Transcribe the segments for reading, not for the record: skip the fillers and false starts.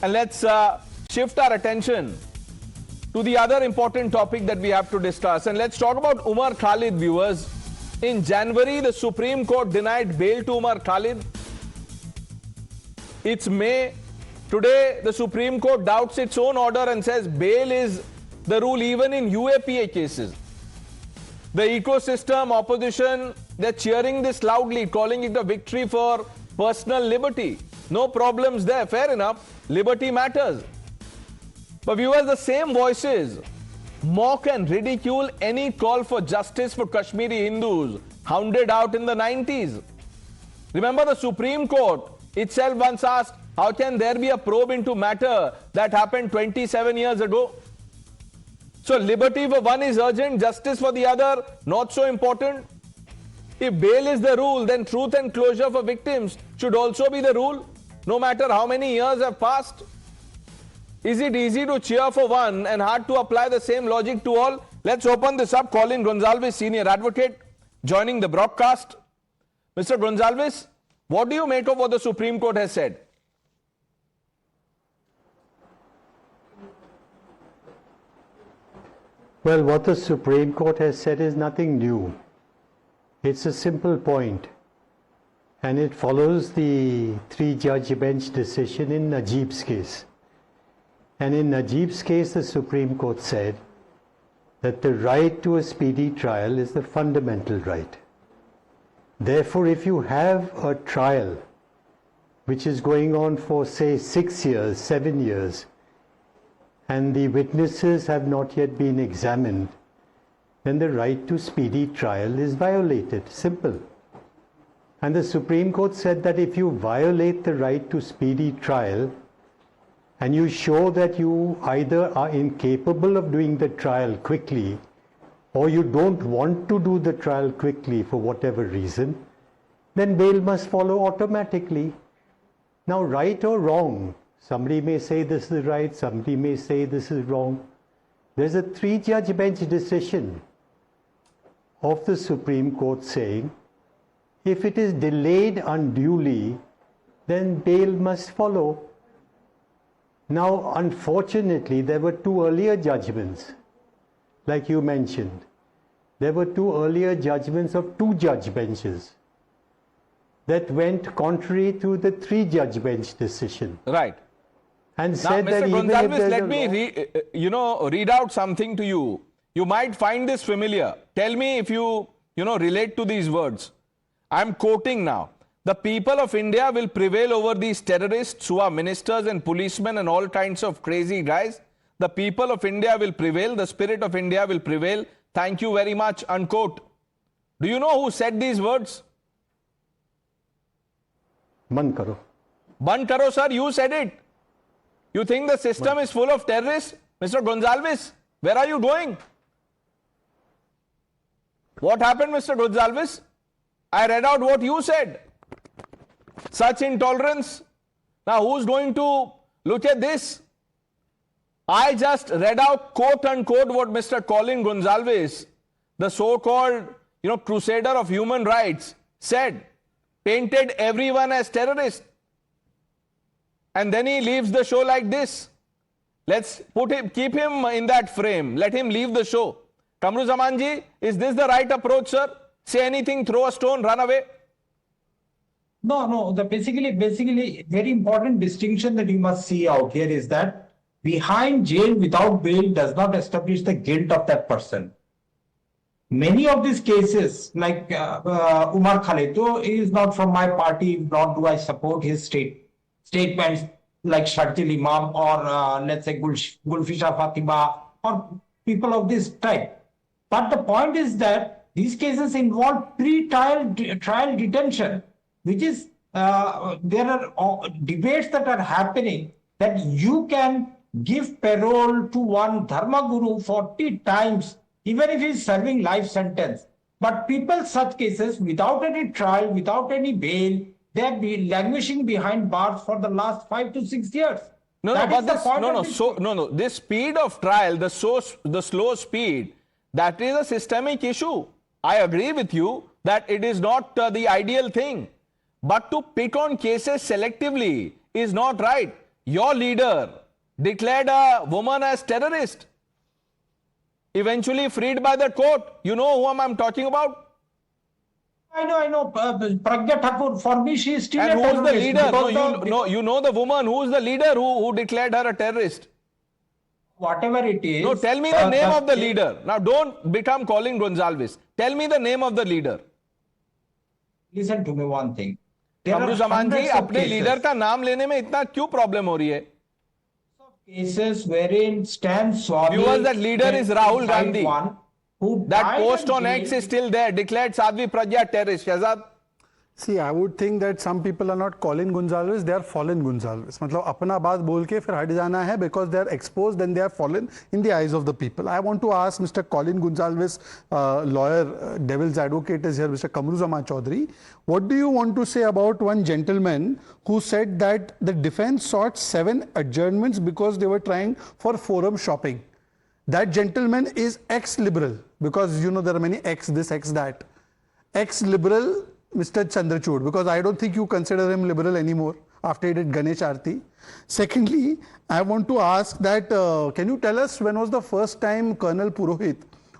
And let's shift our attention to the other important topic that we have to discuss. And let's talk about Umar Khalid, viewers. In January, the Supreme Court denied bail to Umar Khalid. It's May. Today, the Supreme Court doubts its own order and says bail is the rule even in UAPA cases. The ecosystem, opposition, they're cheering this loudly, calling it a victory for personal liberty. No problems there, fair enough. Liberty matters. But viewers, the same voices mock and ridicule any call for justice for Kashmiri Hindus hounded out in the 90s. Remember, the Supreme Court itself once asked, how can there be a probe into matter that happened 27 years ago? So liberty for one is urgent, justice for the other not so important. If bail is the rule, then truth and closure for victims should also be the rule, no matter how many years have passed. Is it easy to cheer for one and hard to apply the same logic to all? Let's open this up. Colin Gonsalves, senior advocate, joining the broadcast. Mr. Gonsalves, what do you make of what the Supreme Court has said? Well, what the Supreme Court has said is nothing new. It's a simple point, and it follows the three-judge bench decision in Najib's case. And in Najib's case, the Supreme Court said that the right to a speedy trial is the fundamental right. Therefore, if you have a trial which is going on for, say, 6 years, 7 years, and the witnesses have not yet been examined, then the right to speedy trial is violated. Simple. And the Supreme Court said that if you violate the right to speedy trial and you show that you either are incapable of doing the trial quickly or you don't want to do the trial quickly for whatever reason, then bail must follow automatically. Now, right or wrong, somebody may say this is right, somebody may say this is wrong. There's a three-judge bench decision of the Supreme Court saying if it is delayed unduly, then bail must follow. Now, unfortunately, there were two earlier judgments, like you mentioned. There were two earlier judgments of two-judge benches that went contrary to the three-judge bench decision. Right. And now, said Mr. that Gonsalves, let me read out something to you. You might find this familiar. Tell me if you relate to these words. I'm quoting now. The people of India will prevail over these terrorists who are ministers and policemen and all kinds of crazy guys. The people of India will prevail. The spirit of India will prevail. Thank you very much, unquote. Do you know who said these words? Band karo. Band karo, sir. You said it. You think the system is full of terrorists? Mr. Gonsalves, where are you going? What happened, Mr. Gonsalves? I read out what you said. Such intolerance. Now, who's going to look at this? I just read out, quote unquote, what Mr. Colin Gonsalves, the so-called, crusader of human rights, said. Painted everyone as terrorists. And then he leaves the show like this. Let's keep him in that frame. Let him leave the show. Kamru Zamanji, is this the right approach, sir? Say anything, throw a stone, run away? No. Basically, very important distinction that you must see out here is that behind jail without bail does not establish the guilt of that person. Many of these cases, like Umar Khalid, though he is not from my party, nor do I support his statements like Sharjeel Imam or let's say Gulfisha Fatima or people of this type. But the point is that these cases involve pre-trial detention, which is there are debates that are happening that you can give parole to one Dharma Guru 40 times, even if he's serving life sentence. But people, such cases, without any trial, without any bail, they're languishing behind bars for the last 5 to 6 years. This speed of trial, the slow speed, that is a systemic issue. I agree with you that it is not the ideal thing. But to pick on cases selectively is not right. your leader declared a woman as terrorist, eventually freed by the court. You know whom I'm talking about? I know. Pragya Thakur, for me, she is still And a who's the terrorist leader? because You know the woman. Who's the leader who declared her a terrorist? whatever it is. No, tell me the name of the leader. Now, don't become Colin Gonsalves. Tell me the name of the leader. Listen to me one thing. There Kamru are Jaman ji hundreds of अपने leader cases, का नाम लेने में इतना क्यों problem हो रही है? cases wherein Stan Swami, Viewers, that leader is Rahul Gandhi. one who That died post in on jail. X is still there. Declared Sadhvi Pragya terrorist. Shahzad. See, I would think that some people are not Colin Gonsalves, they are fallen Gonsalves. मतलब अपना बात बोल के फिर हट जाना है because they are exposed and they are fallen in the eyes of the people. I want to ask Mr. Colin Gonsalves, lawyer, devil's advocate is here, Mr. Kamruzzaman Chaudhary. What do you want to say about one gentleman who said that the defense sought 7 adjournments because they were trying for forum shopping? That gentleman is ex-liberal because you know there are many ex this, ex that. Ex-liberal Mr. Chandrachud, because I don't think you consider him liberal anymore after he did Ganesh Aarti. Secondly, I want to ask that can you tell us when was the first time Colonel Purohit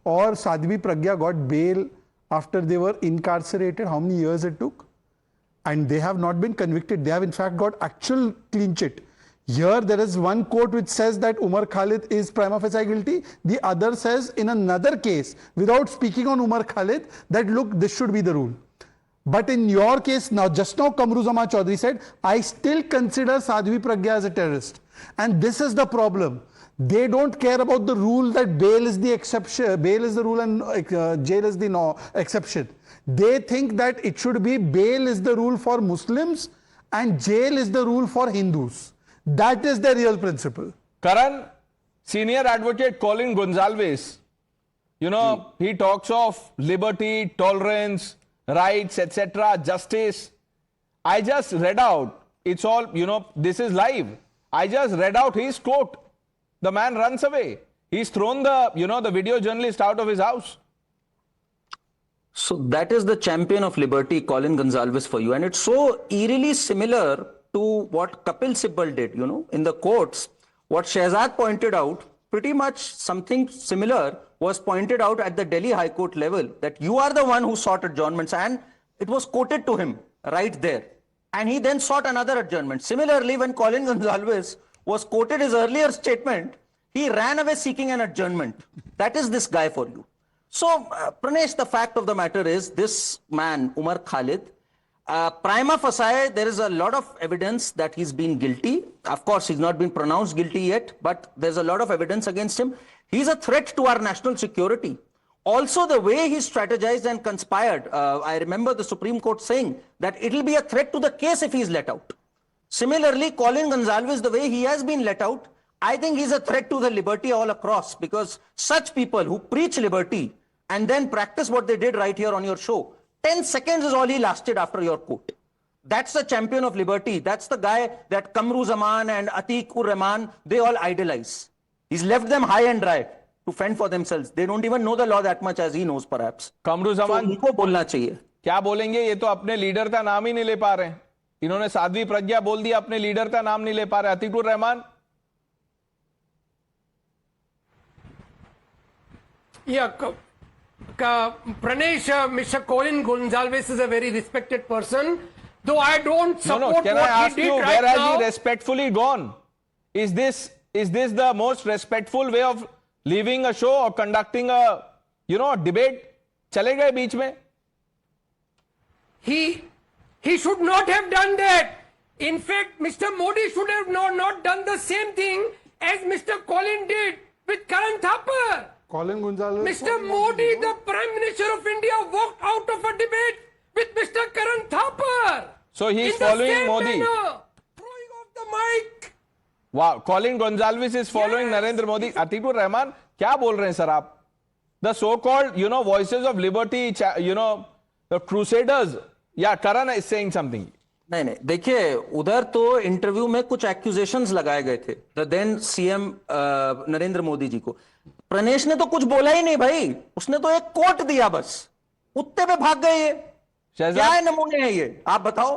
or Sadhvi Pragya got bail after they were incarcerated? How many years it took? And they have not been convicted. They have in fact got actual clean chit. Here there is one court which says that Umar Khalid is prima facie guilty. The other says in another case, without speaking on Umar Khalid, that look, this should be the rule. But in your case, now just now Kamruzzaman Chaudhary said, I still consider Sadhvi Pragya as a terrorist. And this is the problem. They don't care about the rule that bail is the exception, bail is the rule and jail is the exception. They think that it should be bail is the rule for Muslims and jail is the rule for Hindus. That is the real principle. Karan, senior advocate Colin Gonsalves, you know, he talks of liberty, tolerance, rights, etc., justice. I just read out, it's all, you know, this is live. I just read out his quote. The man runs away. He's thrown the, you know, the video journalist out of his house. So that is the champion of liberty, Colin Gonsalves, for you. And it's so eerily similar to what Kapil Sibal did, you know, in the courts. What Shehzad pointed out, pretty much something similar was pointed out at the Delhi High Court level, that you are the one who sought adjournments, and it was quoted to him right there. And he then sought another adjournment. Similarly, when Colin Gonsalves was quoted his earlier statement, he ran away seeking an adjournment. That is this guy for you. So, Pranesh, the fact of the matter is, this man, Umar Khalid, prima facie, there is a lot of evidence that he's been guilty. Of course, he's not been pronounced guilty yet, but there's a lot of evidence against him. He's a threat to our national security. Also, the way he strategized and conspired, I remember the Supreme Court saying that it'll be a threat to the case if he's let out. Similarly, Colin Gonsalves, the way he has been let out, I think he's a threat to the liberty all across, because such people who preach liberty and then practice what they did right here on your show, 10 seconds is all he lasted after your quote. That's the champion of liberty. That's the guy that Kamruzzaman and Atiq-ur-Rahman, they all idolize. He's left them high and dry to fend for themselves. They don't even know the law that much as he knows, perhaps. Kamruzzaman, so, उनको बोलना चाहिए. क्या बोलेंगे? ये तो अपने leader का नाम ही नहीं ले पा रहे हैं. इन्होंने साध्वी प्रज्ञा बोल दिया, अपने लीडर का नाम नहीं ले पा रहे. अतीकुर-रहमान. Yeah, Pranesh, Mr. Colin Gonsalves is a very respected person. Though I don't support Can what I ask he did you, right where has now. he respectfully gone? Is this the most respectful way of leaving a show or conducting a, you know, a debate? चले गए बीच में? He should not have done that. In fact, Mr. Modi should have not done the same thing as Mr. Colin did with Karan Thapar. Colin Gonsalves. Mr. Modi, the Prime Minister of India, walked out of a debate with Mr. Karan Thapar. So he is in the following same Modi. manner, throwing off the mic. Wow, Colin Gonsalves is following Narendra Modi. Atikur-Rahman, क्या बोल रहे हैं sir आप? The so-called, you know, voices of liberty, you know, the crusaders. Yeah, Karan is saying something. नहीं, देखिए, उधर तो interview में कुछ एक्यूजेशंस लगाए गए थे the then CM Narendra Modi ji को. प्रणेश ने तो कुछ बोला ही नहीं भाई, उसने तो एक कोट दिया बस, उत्ते पे भाग गए. ये क्या है, नमूने हैं ये, आप बताओ.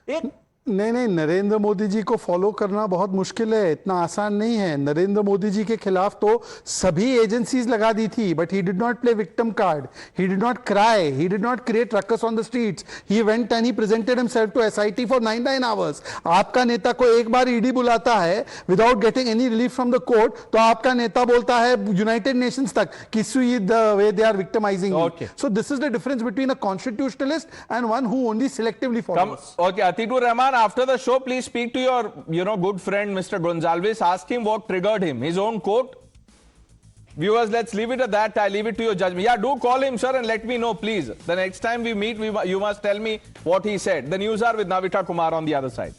एक नहीं, नरेंद्र मोदी जी को फॉलो करना बहुत मुश्किल है, इतना आसान नहीं है। नरेंद्र मोदी जी के खिलाफ तो सभी एजेंसीज लगा दी थी, but he did not play victim card, he did not cry, he did not create ruckus on the streets, he went and he presented himself to SIT for 9 hours. आपका नेता को एक बार ईडी बुलाता है without getting any relief from the court, तो आपका नेता बोलता है यूनाइटेड नेशंस तक कि the way they are victimising. So this is the difference between a constitutionalist and one who only selectively follows. Okay, Atikur Rahman, after the show, please speak to your good friend, Mr. Gonzalez. Ask him what triggered him. His own quote. Viewers, let's leave it at that. I leave it to your judgment. Yeah, do call him, sir, and let me know, please. The next time we meet, you must tell me what he said. The news are with Navita Kumar on the other side.